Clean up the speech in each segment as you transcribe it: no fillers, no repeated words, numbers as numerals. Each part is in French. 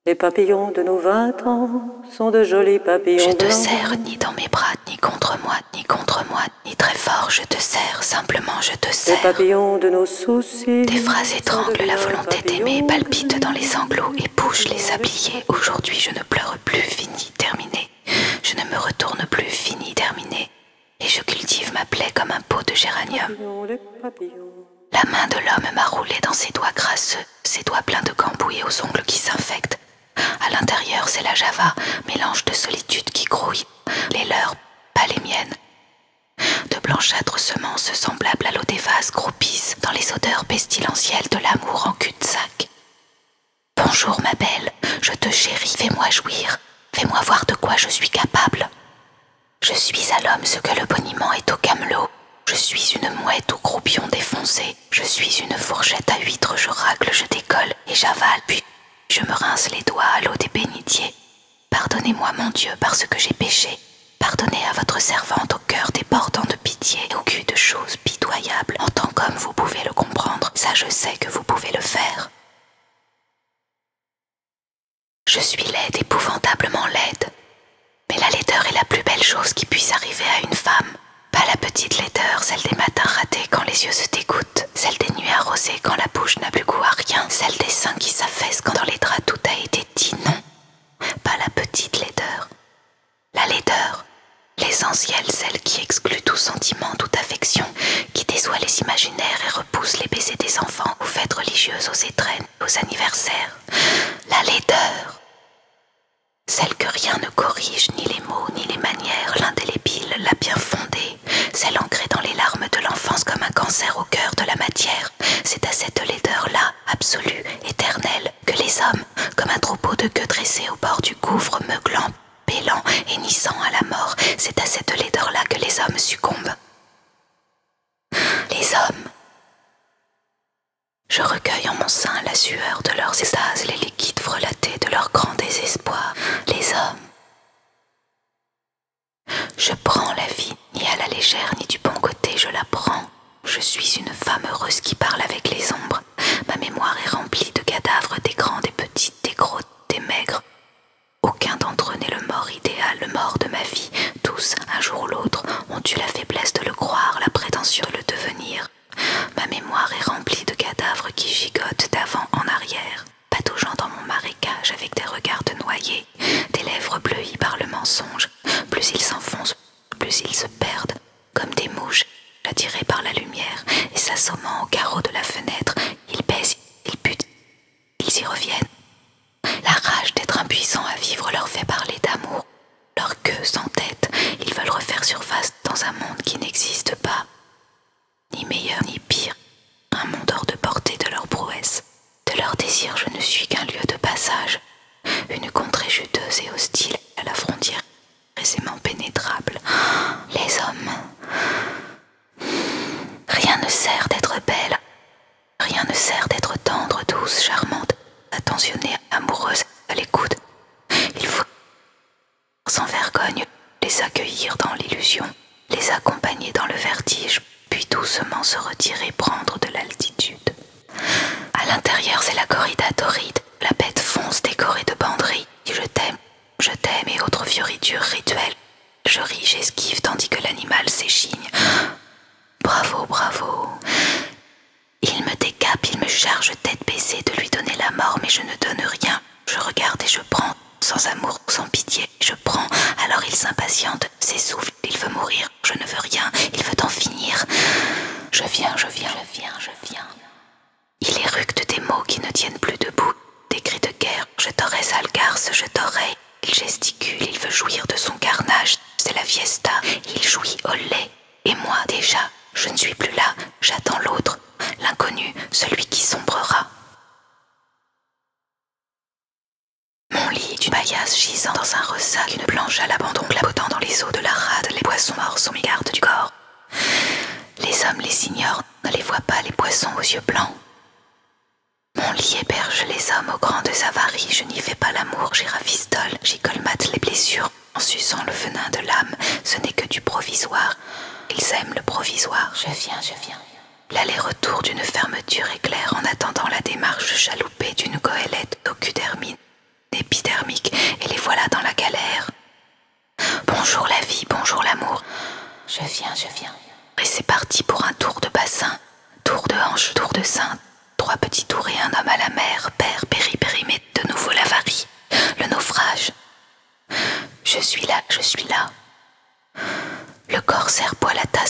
Les papillons de nos 20 ans sont de jolis papillons Je te blancs. serre ni dans mes bras, ni contre moi, ni très fort. Je te serre, simplement je te Les serre. papillons de nos soucis. Tes phrases sont de étranglent la vieux volonté papillons d'aimer, blancs. palpitent dans les sanglots et bouchent les sabliers. Aujourd'hui je ne pleure plus, fini, terminé. Je ne me retourne plus, fini, terminé. Et je cultive ma plaie comme un pot de géranium. Papillons, les papillons. La main de l'homme m'a roulé dans ses doigts crasseux, ses doigts pleins de cambouis aux ongles qui s'infectent. À l'intérieur, c'est la java, mélange de solitude qui grouille, les leurs, pas les miennes. De blanchâtres semences semblables à l'eau des vases croupissent dans les odeurs pestilentielles de l'amour en cul-de-sac. Bonjour ma belle, je te chéris, fais-moi jouir, fais-moi voir de quoi je suis capable. Je suis à l'homme ce que le boniment est au camelot. Je suis une mouette au croupion défoncé. Je suis une fourchette à huîtres, je racle, je décolle et j'avale, puis je me rince les doigts à l'eau des bénitiers. Pardonnez-moi mon Dieu parce que j'ai péché. Pardonnez à votre servante au cœur débordant de pitié et au cul de choses pitoyables. En tant qu'homme, vous pouvez le comprendre. Ça, je sais que vous pouvez le faire. Je suis laide, épouvantablement laide. Mais la laideur est la plus belle chose qui puisse arriver à une femme. Pas la petite laideur, celle des matins ratés quand les yeux se dégoûtent, celle des nuits arrosées quand la bouche n'a plus goût à rien, celle des seins qui s'affaissent quand dans les draps tout a été dit, non. Pas la petite laideur. La laideur, l'essentielle, celle qui exclut tout sentiment, toute affection, qui déçoit les imaginaires et repousse les baisers des enfants aux fêtes religieuses, aux étrennes, aux anniversaires. La laideur. Celle que rien ne corrige, ni les mots, ni les manières, l'indélébile, la bien fondée, celle ancrée dans les larmes de l'enfance comme un cancer au cœur de la matière. C'est à cette laideur-là, absolue, éternelle, que les hommes, comme un troupeau de gueux dressés au bord du gouffre, meuglant, bêlant, hennissant à la mort, c'est à cette laideur-là que les hommes succombent. Les hommes. Je recueille en mon sein la sueur de leurs extases, les liquides frelatés de leur grand désespoir. Les hommes. Je prends la vie, ni à la légère, ni du bon côté, je la prends. Je suis une femme heureuse qui parle avec les ombres. Ma mémoire est remplie de cadavres, des grands, des petits, des gros, des maigres. Aucun d'entre eux n'est le mort idéal, le mort de ma vie. Tous, un jour ou l'autre, ont eu la faiblesse de le croire, la prétention de le devenir. Ma mémoire est remplie de cadavres qui gigotent d'avant en arrière, pataugeant dans mon marécage avec des regards de noyés, des lèvres bleuies par le mensonge. Plus ils s'enfoncent, plus ils se perdent, comme des mouches attirées par la lumière, et s'assommant au carreau de la fenêtre, ils baissent, ils butent, ils y reviennent. La rage d'être impuissant à vivre leur fait parler d'amour. Leur queue sans tête, ils veulent refaire surface dans un monde qui n'existe pas. Ni meilleur ni pire, un monde hors de portée de leur prouesse. De leur désir, je ne suis qu'un lieu de passage, une contrée juteuse et hostile à la frontière aisément pénétrable. Les hommes. Rien ne sert d'être belle, rien ne sert d'être tendre, douce, charmante, attentionnée, amoureuse, à l'écoute. Il faut, sans vergogne, les accueillir dans l'illusion, les accompagner dans le vertige, puis doucement se retirer, prendre de l'altitude. À l'intérieur, c'est la corrida torride, la bête fonce décorée de banderies. Je t'aime et autres fioritures rituelles. Je ris, j'esquive, tandis que l'animal s'échigne. Bravo, bravo. Il me décape, il me charge tête baissée de lui donner la mort, mais je ne donne rien. Je regarde et je prends, sans amour, sans pitié. Je prends, alors il s'impatiente, s'essouffle, il veut mourir. Je ne veux rien, il veut en finir. Je viens. Il éructe des mots qui ne tiennent plus debout, des cris de guerre. Je t'aurai, sale garce, je t'aurai. Il gesticule, il veut jouir de son carnage. C'est la fiesta, il jouit au lait. Et moi, déjà, je ne suis plus là, j'attends l'autre, l'inconnu, celui qui sombrera. Mon lit est une paillasse gisant dans un ressac, une planche à l'abandon clapotant dans les eaux de la rade, les poissons morts sont mes gardes du corps. Les hommes les ignorent, ne les voient pas, les poissons aux yeux blancs. Mon lit héberge les hommes aux grandes avaries, je n'y fais pas l'amour, j'y rafistole, j'y colmate les blessures, en suçant le venin de l'âme, ce n'est que du provisoire. Ils aiment le provisoire. Je viens. L'aller-retour d'une fermeture éclair en attendant la démarche chaloupée d'une goélette au cul d'hermine. Des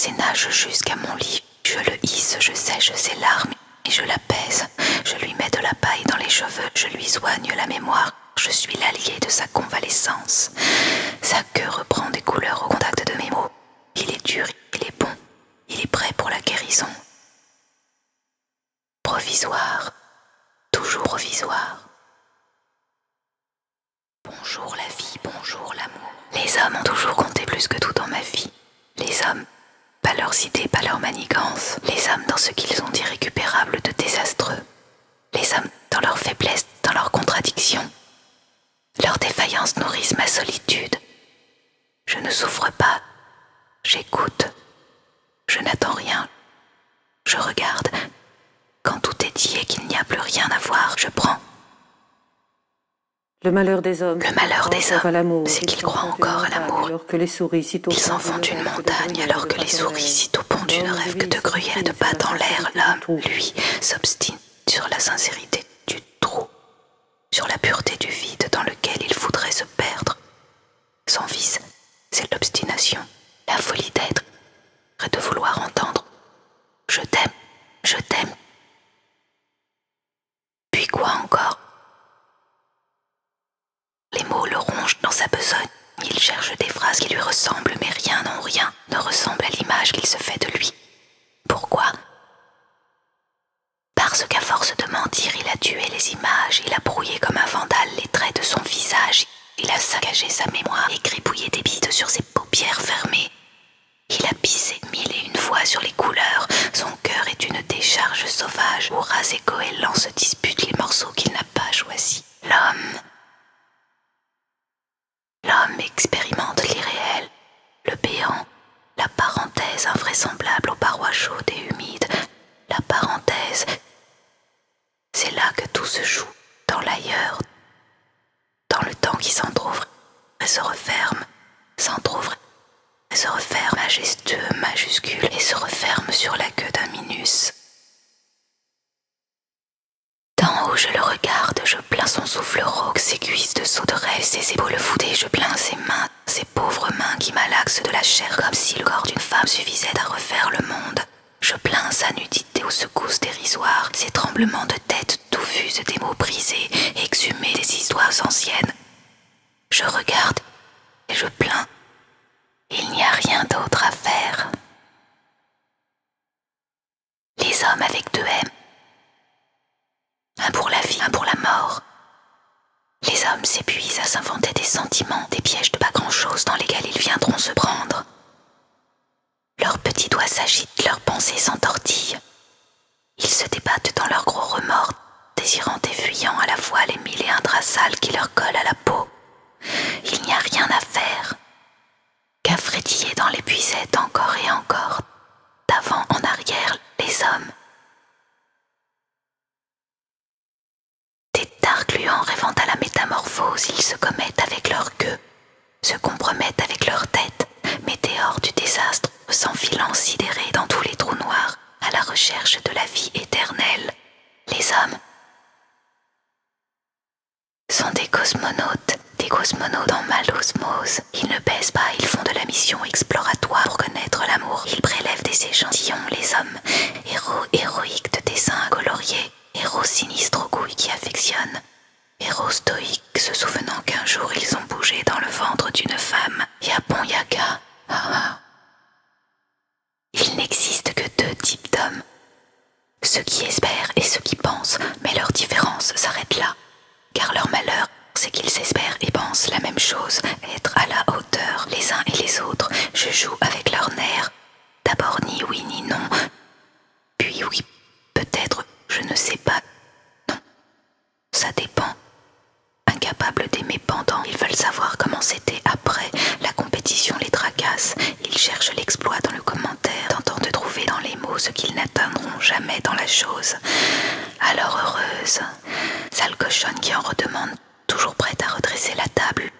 ses nages jusqu'à mon lit. Je le hisse, je sèche ses larmes et je l'apaise. Je lui mets de la paille dans les cheveux, je lui soigne la mémoire. Je suis l'allié de sa convalescence. Sa queue reprend des couleurs au contact de mes mots. Il est dur, il est bon, il est prêt pour la guérison. Provisoire, toujours provisoire. Bonjour la vie, bonjour l'amour. Les hommes ont toujours compté plus que tout dans ma vie. Les hommes, pas leurs idées, pas leurs manigances. Les hommes dans ce qu'ils ont d'irrécupérable, de désastreux. Les hommes dans leur faiblesse, dans leurs contradictions. Leurs défaillances nourrissent ma solitude. Je ne souffre pas, j'écoute, je n'attends rien, je regarde. Quand tout est dit et qu'il n'y a plus rien à voir, je prends. Le malheur des hommes, c'est qu'ils croient encore à l'amour. Ils s'en font une montagne alors que les souris sitôt pondues ne rêvent que de gruyère et de pâte en l'air. L'homme, lui, s'obstine sur la sincérité du trou, sur la pureté du vide dans lequel il voudrait se perdre. Son vice, c'est l'obstination, la folie d'être et de vouloir entendre. Je t'aime, je t'aime. Puis quoi encore? Les mots le rongent dans sa besogne. Il cherche des phrases qui lui ressemblent, mais rien, non rien, ne ressemble à l'image qu'il se fait de lui. Pourquoi? Parce qu'à force de mentir, il a tué les images, il a brouillé comme un vandale les traits de son visage, il a saccagé sa mémoire et gribouillé des bites sur ses paupières fermées. Il a pissé 1001 fois sur les couleurs, son cœur est une décharge sauvage où ras et goélands se disputent les morceaux qu'il n'a pas choisis. L'homme expérimente l'irréel, le béant, la parenthèse invraisemblable aux parois chaudes et humides. La parenthèse, c'est là que tout se joue, dans l'ailleurs, dans le temps qui s'entr'ouvre et se referme, s'entr'ouvre et se referme, majestueux, majuscule, et se referme sur la queue d'un minus. D'en haut je le regarde, je plains son souffle rauque, ses cuisses de sauterelle, ses épaules voûtées, je plains ses mains, ses pauvres mains qui malaxent de la chair comme si le corps d'une femme suffisait à refaire le monde. Je plains sa nudité aux secousses dérisoires, ses tremblements de tête touffus des mots brisés, exhumés des histoires anciennes. Je regarde et je plains. Il n'y a rien d'autre à faire. Les hommes avec 2 M. Un pour la vie, un pour la mort. Les hommes s'épuisent à s'inventer des sentiments, des pièges de pas grand-chose dans lesquels ils viendront se prendre. Leurs petits doigts s'agitent, leurs pensées s'entortillent. Ils se débattent dans leurs gros remords, désirant et fuyant à la fois les 1001 draps sales qui leur collent à la peau. Il n'y a rien à faire qu'à frétiller dans l'épuisette encore et encore, d'avant en arrière, les hommes. Des dards gluants rêvant à la métamorphose, ils se commettent avec leur queue, se compromettent avec leur tête, météores du désastre, s'enfilant sidérés dans tous les trous noirs, à la recherche de la vie éternelle. Les hommes sont des cosmonautes en malosmose. Ils ne baissent pas, ils font de la mission exploratoire pour connaître l'amour. Ils prélèvent des échantillons, les hommes, héros héroïques de dessins coloriés, héros sinistres aux couilles qui affectionnent, héros stoïques se souvenant qu'un jour ils ont bougé dans le ventre d'une femme. Yapon Yaka. Il n'existe que 2 types d'hommes. Ceux qui espèrent et ceux qui pensent, mais leur différence s'arrête là. Car leur malheur, c'est qu'ils espèrent et pensent la même chose, être à la hauteur les uns et les autres. Je joue avec leurs nerfs. D'abord ni oui ni non, puis oui, peut-être, je ne sais pas. Non, ça dépend. Incapables d'aimer pendant, ils veulent savoir comment c'était après. La compétition les tracasse. Ils cherchent l'exploit dans le commentaire, tentant de trouver dans les mots ce qu'ils n'atteindront jamais dans la chose. Alors heureuse, sale cochonne qui en redemande, toujours prête à redresser la table.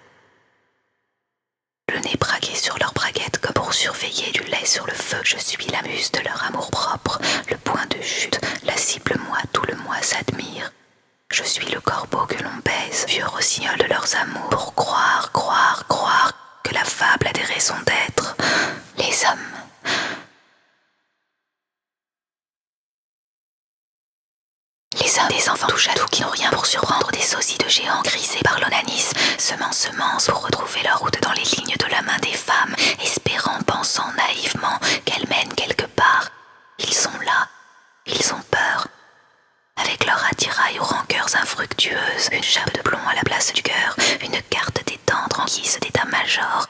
Le nez braqué sur leur braguette comme pour surveiller du lait sur le feu. Je suis la muse de leur amour-propre, le point de chute, la cible moi, tout le moi s'admire. Je suis le corbeau que l'on baise, vieux rossignol de leurs amours, pour croire que la fable a des raisons d'être. Les hommes enfants touche à tout qui n'ont rien pour surprendre des sosies de géants grisés par l'onanisme, semant semences pour retrouver leur route dans les lignes de la main des femmes, espérant, pensant naïvement qu'elles mènent quelque part. Ils sont là, ils ont peur. Avec leur attirail aux rancœurs infructueuses, une chape de plomb à la place du cœur, une carte des tendres en guise d'état-major.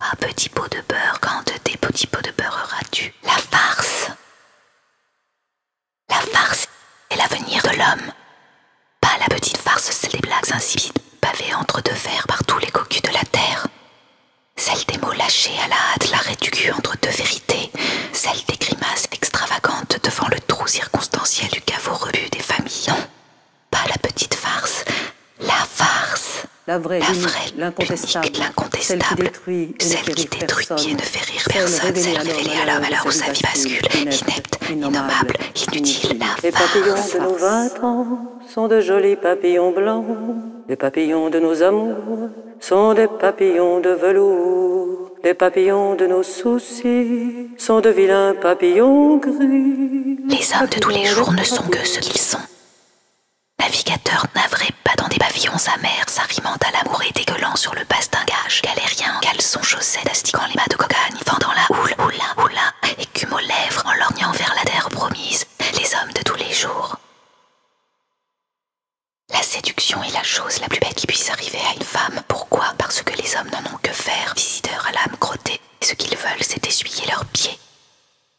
Ah, petit pot de beurre, quand de tes petits pots de beurre auras-tu? La farce. La farce est l'avenir de l'homme. Pas la petite farce, celle des blagues insipides, pavées entre deux fers par tous les cocus de la terre. Celle des mots lâchés à la hâte, l'arrêt du cul entre deux vérités. Celle des grimaces extravagantes devant le trou circonstanciel du caveau rebu des familles. Non, pas la petite farce, la farce. La vraie, l'incontestable, celle qui détruit et ne fait rire personne, celle révélée à l'homme à l'heure où sa vie bascule, inepte, innommable, inutile, la Les papillons de nos 20 ans sont de jolis papillons blancs. Les papillons de nos amours sont des papillons de velours. Les papillons de nos soucis sont de vilains papillons gris. Les hommes de tous les jours ne sont que ce qu'ils sont. Navigateurs navrés, pas dans des pavillons amers, s'arrimant à l'amour et dégueulant sur le bastingage, galériens en caleçon chaussettes, astiquant les mâts de cocagne, fendant la houle, oula, écume aux lèvres, en lorgnant vers la terre promise, les hommes de tous les jours. La séduction est la chose la plus bête qui puisse arriver à une femme. Pourquoi? Parce que les hommes n'en ont que faire, visiteurs à l'âme crottée, et ce qu'ils veulent, c'est essuyer leurs pieds.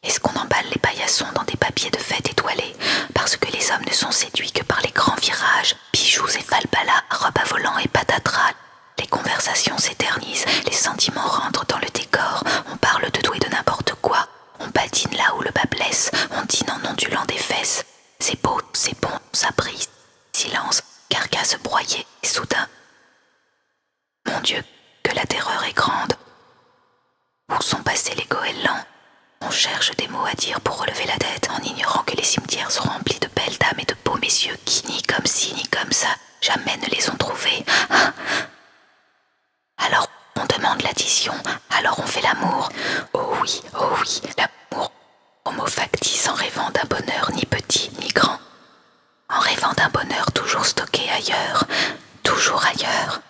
Est-ce qu'on emballe les paillassons dans des papiers de fête étoilés? Parce que les hommes ne sont séduits que par les grands virages, bijoux et falbalas, robes à volants et patatras. Les conversations s'éternisent, les sentiments rentrent dans le décor, on parle de tout et de n'importe quoi. On badine là où le bas blesse, on dîne en ondulant des fesses. C'est beau, c'est bon, ça brise. Silence, carcasse broyée, et soudain. Mon Dieu, que la terreur est grande. Où sont passés les goélands? On cherche des mots à dire pour relever la tête, en ignorant que les cimetières sont remplis de belles dames et de beaux messieurs qui, ni comme ci, ni comme ça, jamais ne les ont trouvés. Alors on demande l'addition, alors on fait l'amour. Oh oui, l'amour. Homo factice en rêvant d'un bonheur ni petit ni grand. En rêvant d'un bonheur toujours stocké ailleurs, toujours ailleurs.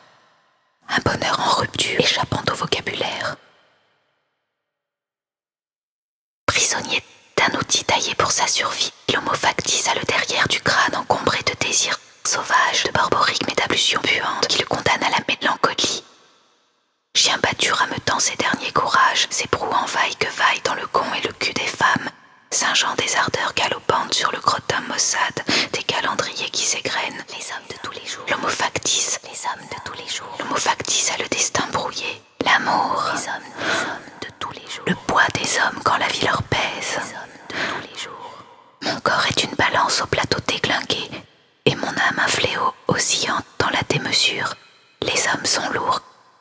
Un bonheur en rupture, échappant au vocabulaire. Prisonnier d'un outil taillé pour sa survie, l'homo factice a le derrière du crâne encombré de désirs sauvages, de barboriques métablutions puantes qui le condamnent à la mélancolie. Chien battu rameutant ses derniers courages, s'ébrouant vaille que vaille dans le con et le cul des femmes, singeant des ardeurs galopantes sur le crottin maussade, des calendriers qui s'égrènent. Les hommes de tous les jours. L'homo factice. Les hommes de tous les jours. L'homo factice a le destin brouillé. L'amour. Les hommes de tous les jours. Le poids des hommes quand la vie leur pèse. Les hommes de tous les jours. Mon corps est une balance au plateau déglingué, et mon âme un fléau oscillant dans la démesure. Les hommes sont lourds,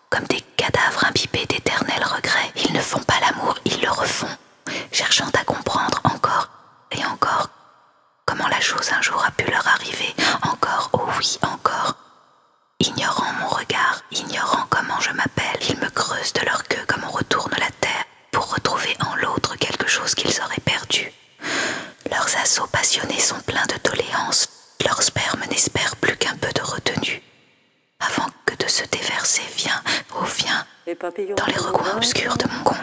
comme des cadavres imbibés d'éternels regrets. Ils ne font pas l'amour, ils le refont, cherchant à comprendre encore et encore comment la chose un jour a pu leur arriver. Encore, oh oui, encore. Ignorant mon regard, ignorant comment je m'appelle, ils me creusent de leur queue comme on retourne la terre pour retrouver en l'autre quelque chose qu'ils auraient perdu. Leurs assauts passionnés sont pleins de doléances, leur sperme n'espère plus qu'un peu de retenue. Avant que de se déverser, viens, dans les recoins obscurs de mon con,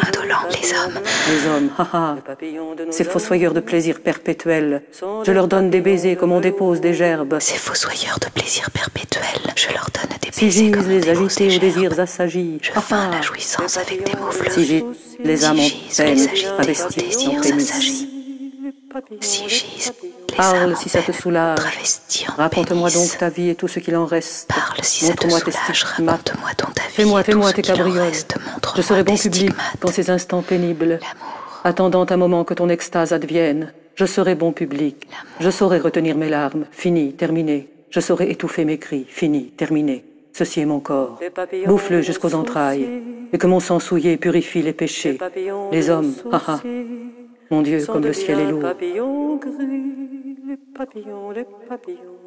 indolents, les hommes. Les hommes, ces fossoyeurs de plaisir perpétuel. Je leur donne des baisers comme on dépose des gerbes. Ces fossoyeurs de plaisir perpétuel, je leur donne des Si baisers j'ise comme on les dépose agiter des aux désirs gerbes. assagis. Je feins la jouissance avec des mots fleuris. Si j'ise les âmes en peine, les investies désirs en pénis. assagis. Si j'ise les Parle âmes si en ça te peine, soulage. travestis en Raconte-moi pénis. donc ta vie et tout ce qu'il en reste. Parle si ça te Montre-moi tes soulage, stigmates. raconte-moi donc ta vie. Fais-moi et tout ce tes qu'il en cabrioles. reste, montre-moi Je serai bon tes public stigmates. dans ces instants pénibles, L'amour, attendant un moment que ton extase advienne. Je serai bon public. Je saurai retenir mes larmes. Fini, terminé. Je saurai étouffer mes cris. Fini, terminé. Ceci est mon corps. Bouffe-le jusqu'aux entrailles. Et que mon sang souillé purifie les péchés. Les hommes, mon Dieu, comme le ciel est lourd. Papillons gris, les papillons, les papillons.